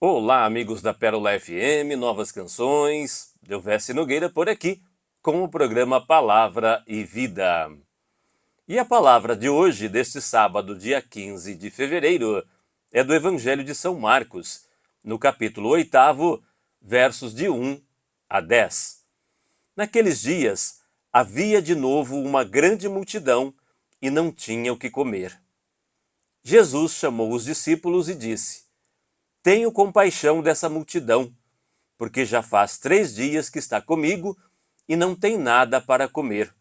Olá, amigos da Pérola FM, novas canções. Delvécio Nogueira por aqui, com o programa Palavra e Vida. E a palavra de hoje, deste sábado, dia 15 de fevereiro, é do Evangelho de São Marcos, no capítulo 8, versos de 1 a 10. Naqueles dias, havia de novo uma grande multidão e não tinha o que comer. Jesus chamou os discípulos e disse: Tenho compaixão dessa multidão, porque já faz 3 dias que está comigo e não tem nada para comer.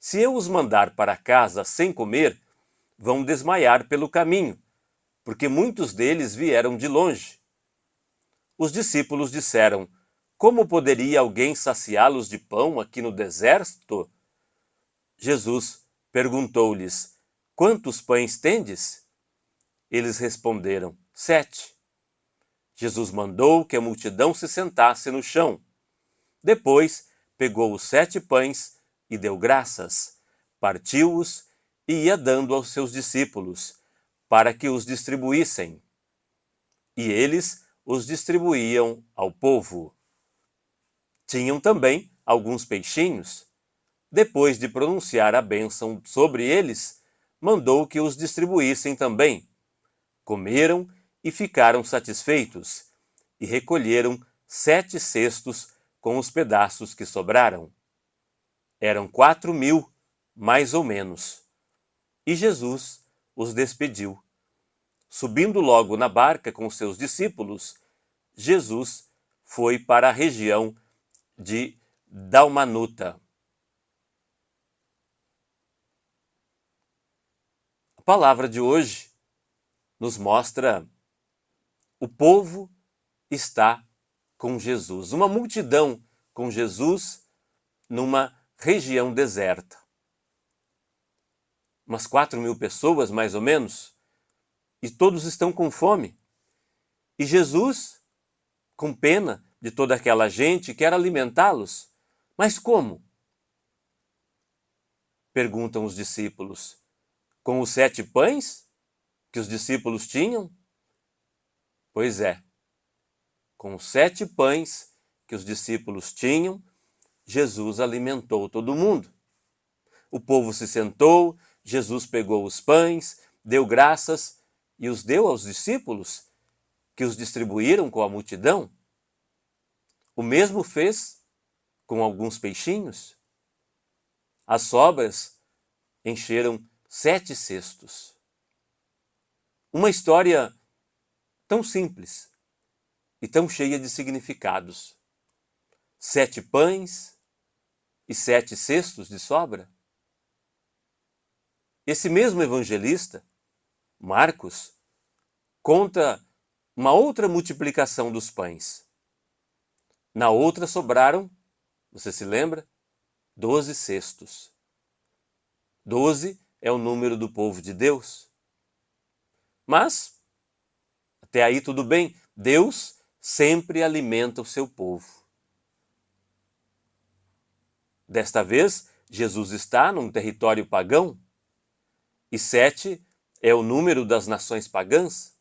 Se eu os mandar para casa sem comer, vão desmaiar pelo caminho, porque muitos deles vieram de longe. Os discípulos disseram: Como poderia alguém saciá-los de pão aqui no deserto? Jesus perguntou-lhes: Quantos pães tendes? Eles responderam: 7. Jesus mandou que a multidão se sentasse no chão. Depois, pegou os 7 pães e deu graças, partiu-os e ia dando aos seus discípulos, para que os distribuíssem. E eles os distribuíam ao povo. Tinham também alguns peixinhos. Depois de pronunciar a bênção sobre eles, mandou que os distribuíssem também. Comeram e ficaram satisfeitos, e recolheram 7 cestos com os pedaços que sobraram. Eram 4.000, mais ou menos. E Jesus os despediu. Subindo logo na barca com seus discípulos, Jesus foi para a região de Dalmanuta. A palavra de hoje nos mostra o povo está com Jesus, uma multidão com Jesus numa região deserta. Umas 4.000 pessoas, mais ou menos, e todos estão com fome. E Jesus, com pena de toda aquela gente, quer alimentá-los. Mas como? Perguntam os discípulos. Com os 7 pães que os discípulos tinham? Pois é, com os 7 pães que os discípulos tinham, Jesus alimentou todo mundo. O povo se sentou, Jesus pegou os pães, deu graças e os deu aos discípulos, que os distribuíram com a multidão. O mesmo fez com alguns peixinhos. As sobras encheram 7 cestos. Uma história tão simples e tão cheia de significados. 7 pães e 7 cestos de sobra. Esse mesmo evangelista, Marcos, conta uma outra multiplicação dos pães. Na outra sobraram, você se lembra? 12 cestos. 12 é o número do povo de Deus. Mas, até aí tudo bem, Deus sempre alimenta o seu povo. Desta vez, Jesus está num território pagão, e 7 é o número das nações pagãs,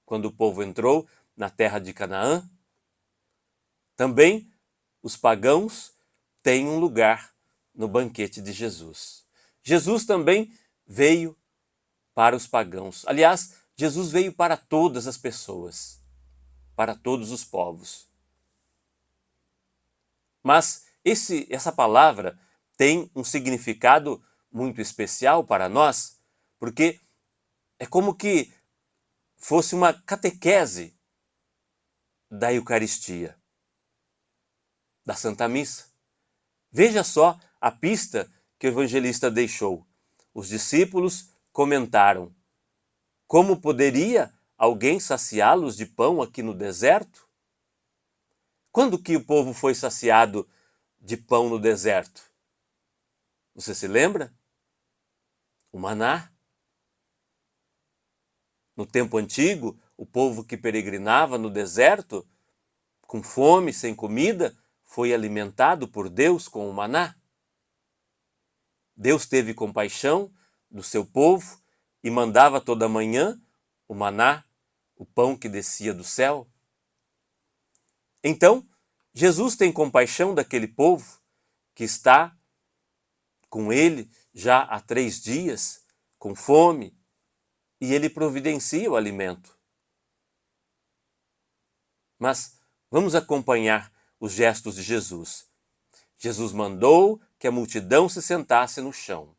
quando o povo entrou na terra de Canaã. Também os pagãos têm um lugar no banquete de Jesus. Jesus também veio para os pagãos. Aliás, Jesus veio para todas as pessoas, para todos os povos. Mas essa palavra tem um significado muito especial para nós, porque é como que fosse uma catequese da Eucaristia, da Santa Missa. Veja só a pista que o evangelista deixou. Os discípulos comentaram: Como poderia alguém saciá-los de pão aqui no deserto? Quando que o povo foi saciado de pão no deserto? Você se lembra? O maná. No tempo antigo, o povo que peregrinava no deserto, com fome, sem comida, foi alimentado por Deus com o maná. Deus teve compaixão do seu povo e mandava toda manhã o maná, o pão que descia do céu. Então, Jesus tem compaixão daquele povo que está com ele já há 3 dias, com fome, e ele providencia o alimento. Mas vamos acompanhar os gestos de Jesus. Jesus mandou que a multidão se sentasse no chão.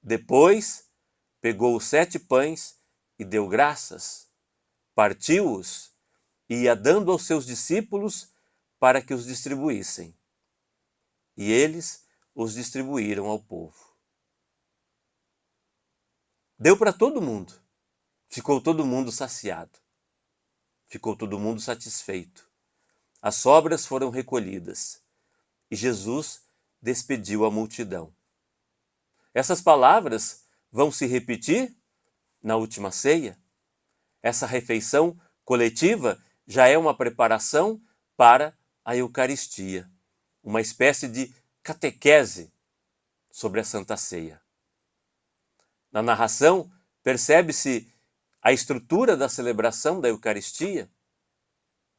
Depois, pegou os 7 pães e deu graças, partiu-os e ia dando aos seus discípulos para que os distribuíssem. E eles os distribuíram ao povo. Deu para todo mundo. Ficou todo mundo saciado. Ficou todo mundo satisfeito. As sobras foram recolhidas e Jesus despediu a multidão. Essas palavras vão se repetir na última ceia. Essa refeição coletiva já é uma preparação para a Eucaristia, uma espécie de catequese sobre a Santa Ceia. Na narração, percebe-se a estrutura da celebração da Eucaristia,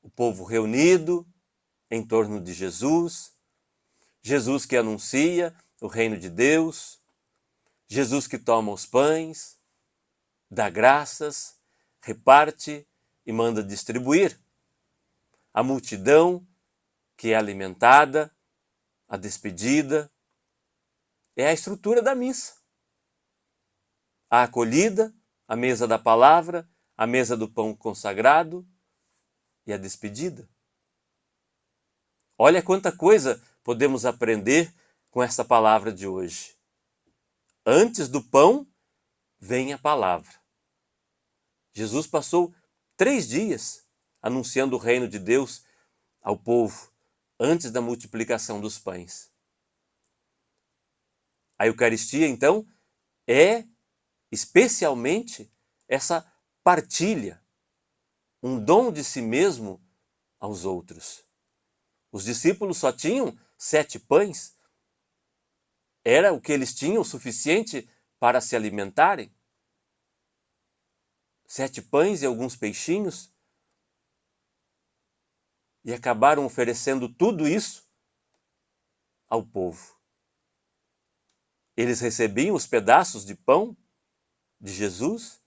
o povo reunido em torno de Jesus, Jesus que anuncia o reino de Deus, Jesus que toma os pães, dá graças, reparte e manda distribuir. A multidão que é alimentada, a despedida, é a estrutura da missa. A acolhida, a mesa da palavra, a mesa do pão consagrado e a despedida. Olha quanta coisa podemos aprender com esta palavra de hoje. Antes do pão, vem a palavra. Jesus passou 3 dias anunciando o reino de Deus ao povo, antes da multiplicação dos pães. A Eucaristia, então, é especialmente essa partilha, um dom de si mesmo aos outros. Os discípulos só tinham 7 pães. Era o que eles tinham suficiente para se alimentarem. 7 pães e alguns peixinhos. E acabaram oferecendo tudo isso ao povo. Eles recebiam os pedaços de pão de Jesus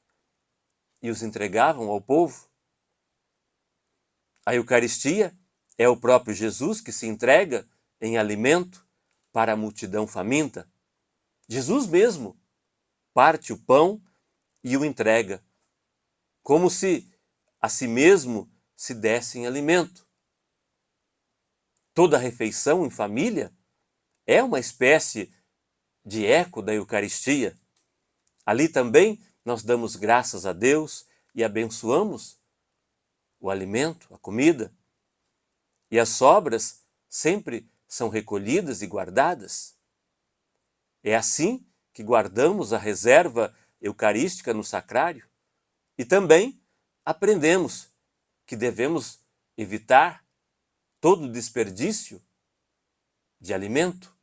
e os entregavam ao povo. A Eucaristia é o próprio Jesus que se entrega em alimento para a multidão faminta. Jesus mesmo parte o pão e o entrega, como se a si mesmo se desse em alimento. Toda refeição em família é uma espécie de eco da Eucaristia. Ali também nós damos graças a Deus e abençoamos o alimento, a comida. E as sobras sempre são recolhidas e guardadas. É assim que guardamos a reserva eucarística no sacrário. E também aprendemos que devemos evitar todo desperdício de alimento.